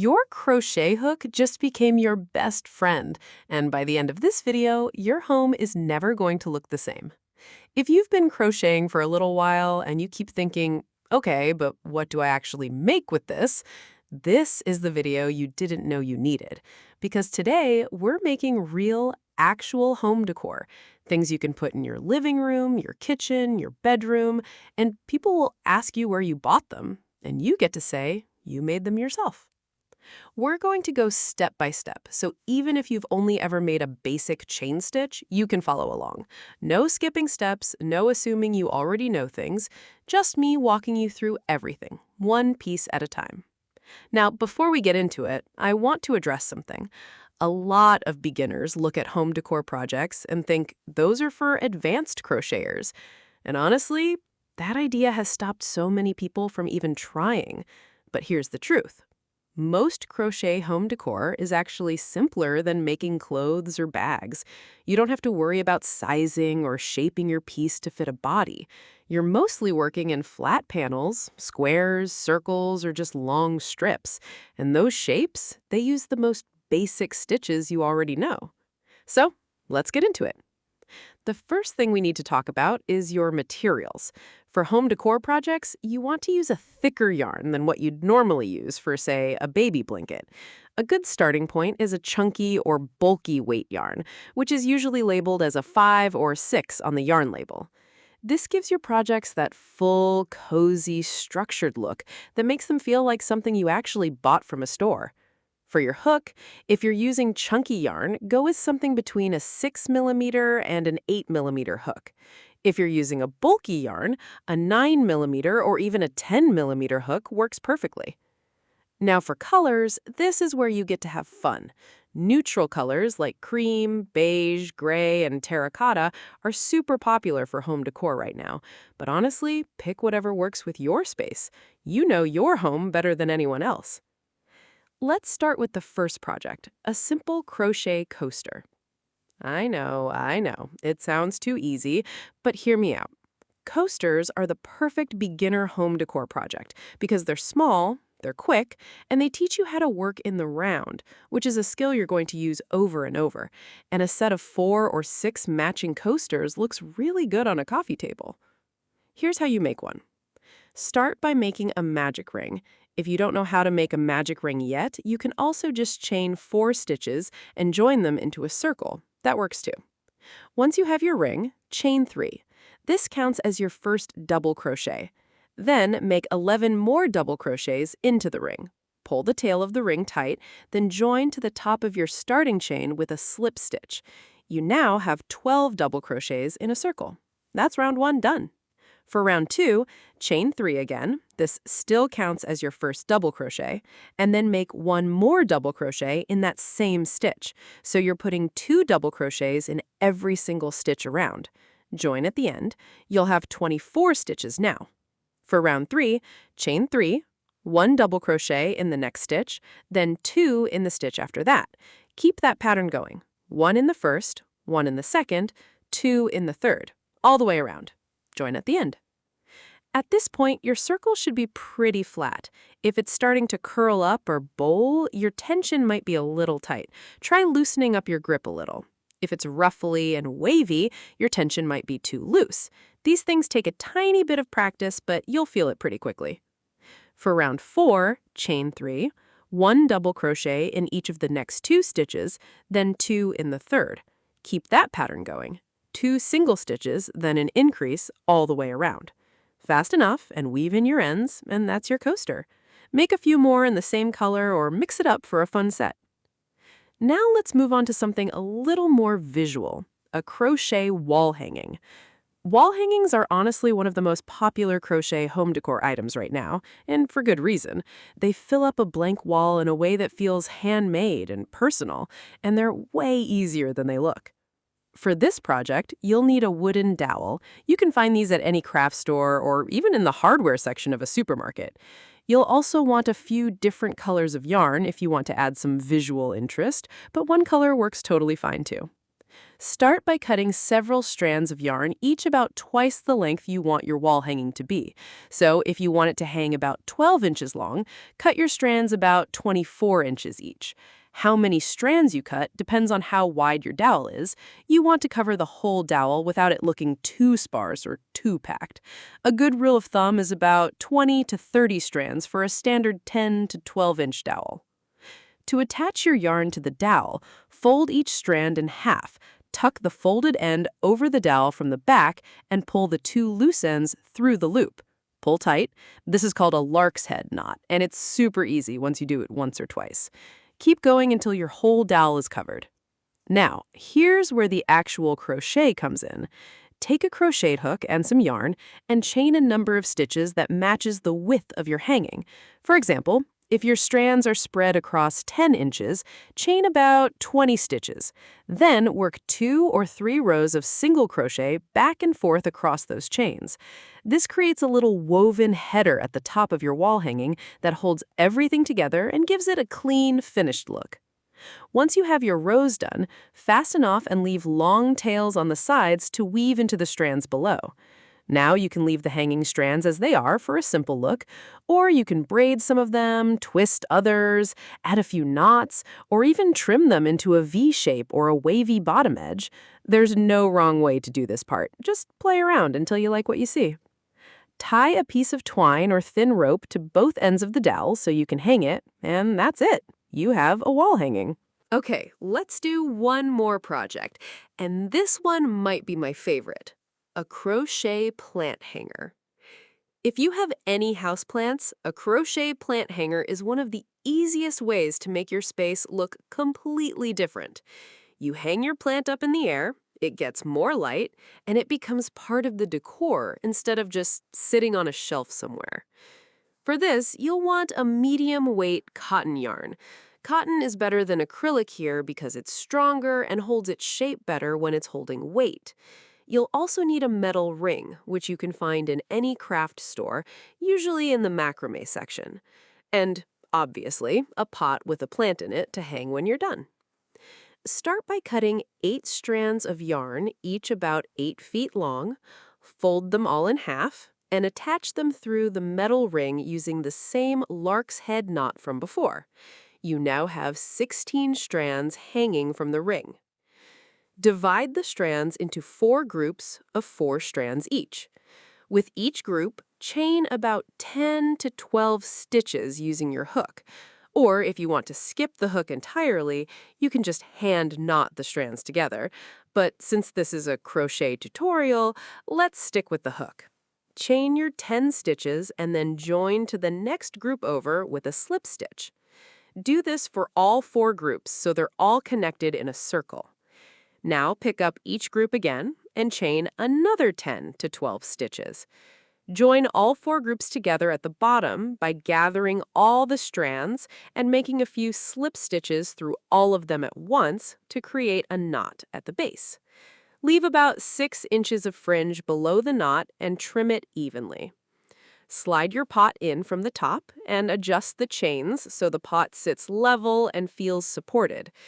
Your crochet hook just became your best friend, and by the end of this video, your home is never going to look the same. If you've been crocheting for a little while and you keep thinking, okay, but what do I actually make with this? This is the video you didn't know you needed. Because today, we're making real, actual home decor. Things you can put in your living room, your kitchen, your bedroom, and people will ask you where you bought them. And you get to say, you made them yourself. We're going to go step by step, so even if you've only ever made a basic chain stitch, you can follow along. No skipping steps, no assuming you already know things, just me walking you through everything, one piece at a time. Now, before we get into it, I want to address something. A lot of beginners look at home decor projects and think those are for advanced crocheters. And honestly, that idea has stopped so many people from even trying. But here's the truth. Most crochet home decor is actually simpler than making clothes or bags. You don't have to worry about sizing or shaping your piece to fit a body. You're mostly working in flat panels, squares, circles, or just long strips. And those shapes, they use the most basic stitches you already know. So, let's get into it. The first thing we need to talk about is your materials. For home decor projects, you want to use a thicker yarn than what you'd normally use for, say, a baby blanket. A good starting point is a chunky or bulky weight yarn, which is usually labeled as a 5 or 6 on the yarn label. This gives your projects that full, cozy, structured look that makes them feel like something you actually bought from a store. For your hook, if you're using chunky yarn, go with something between a 6mm and an 8mm hook. If you're using a bulky yarn, a 9mm or even a 10mm hook works perfectly. Now for colors, this is where you get to have fun. Neutral colors like cream, beige, gray, and terracotta are super popular for home decor right now. But honestly, pick whatever works with your space. You know your home better than anyone else. Let's start with the first project, a simple crochet coaster. I know, it sounds too easy, but hear me out. Coasters are the perfect beginner home decor project because they're small, they're quick, and they teach you how to work in the round, which is a skill you're going to use over and over. And a set of 4 or 6 matching coasters looks really good on a coffee table. Here's how you make one. Start by making a magic ring. If you don't know how to make a magic ring yet, you can also just chain 4 stitches and join them into a circle. That works too. Once you have your ring, chain 3. This counts as your first double crochet. Then make 11 more double crochets into the ring. Pull the tail of the ring tight, then join to the top of your starting chain with a slip stitch. You now have 12 double crochets in a circle. That's round 1 done. For round 2, chain 3 again. This still counts as your first double crochet, and then make 1 more double crochet in that same stitch. So you're putting 2 double crochets in every single stitch around. Join at the end. You'll have 24 stitches now. For round 3, chain 3, 1 double crochet in the next stitch, then 2 in the stitch after that. Keep that pattern going. 1 in the first, 1 in the second, 2 in the third, all the way around. Join at the end. At this point, your circle should be pretty flat. If it's starting to curl up or bowl, your tension might be a little tight. Try loosening up your grip a little. If it's ruffly and wavy, your tension might be too loose. These things take a tiny bit of practice, but you'll feel it pretty quickly. For round 4, chain 3, 1 double crochet in each of the next 2 stitches, then 2 in the third. Keep that pattern going. 2 single stitches, then an increase all the way around. Fast enough and weave in your ends, and that's your coaster. Make a few more in the same color or mix it up for a fun set. Now let's move on to something a little more visual, a crochet wall hanging. Wall hangings are honestly one of the most popular crochet home decor items right now, and for good reason. They fill up a blank wall in a way that feels handmade and personal, and they're way easier than they look. For this project, you'll need a wooden dowel. You can find these at any craft store or even in the hardware section of a supermarket. You'll also want a few different colors of yarn if you want to add some visual interest, but one color works totally fine too. Start by cutting several strands of yarn, each about twice the length you want your wall hanging to be. So if you want it to hang about 12 inches long, cut your strands about 24 inches each. How many strands you cut depends on how wide your dowel is. You want to cover the whole dowel without it looking too sparse or too packed. A good rule of thumb is about 20 to 30 strands for a standard 10 to 12-inch dowel. To attach your yarn to the dowel, fold each strand in half. Tuck the folded end over the dowel from the back and pull the two loose ends through the loop. Pull tight. This is called a lark's head knot, and it's super easy once you do it once or twice. Keep going until your whole dowel is covered. Now, here's where the actual crochet comes in. Take a crochet hook and some yarn and chain a number of stitches that matches the width of your hanging. For example, if your strands are spread across 10 inches, chain about 20 stitches. Then work 2 or 3 rows of single crochet back and forth across those chains. This creates a little woven header at the top of your wall hanging that holds everything together and gives it a clean, finished look. Once you have your rows done, fasten off and leave long tails on the sides to weave into the strands below. Now you can leave the hanging strands as they are for a simple look, or you can braid some of them, twist others, add a few knots, or even trim them into a V shape or a wavy bottom edge. There's no wrong way to do this part. Just play around until you like what you see. Tie a piece of twine or thin rope to both ends of the dowel so you can hang it, and that's it. You have a wall hanging. Okay, let's do one more project, and this one might be my favorite. A crochet plant hanger. If you have any houseplants, a crochet plant hanger is one of the easiest ways to make your space look completely different. You hang your plant up in the air, it gets more light, and it becomes part of the decor instead of just sitting on a shelf somewhere. For this, you'll want a medium-weight cotton yarn. Cotton is better than acrylic here because it's stronger and holds its shape better when it's holding weight. You'll also need a metal ring, which you can find in any craft store, usually in the macrame section. And, obviously, a pot with a plant in it to hang when you're done. Start by cutting 8 strands of yarn, each about 8 feet long, fold them all in half, and attach them through the metal ring using the same lark's head knot from before. You now have 16 strands hanging from the ring. Divide the strands into 4 groups of 4 strands each. With each group, chain about 10 to 12 stitches using your hook. Or if you want to skip the hook entirely, you can just hand knot the strands together. But since this is a crochet tutorial, let's stick with the hook. Chain your 10 stitches and then join to the next group over with a slip stitch. Do this for all 4 groups so they're all connected in a circle. Now pick up each group again and chain another 10 to 12 stitches. Join all 4 groups together at the bottom by gathering all the strands and making a few slip stitches through all of them at once to create a knot at the base. Leave about 6 inches of fringe below the knot and trim it evenly. Slide your pot in from the top and adjust the chains so the pot sits level and feels supported.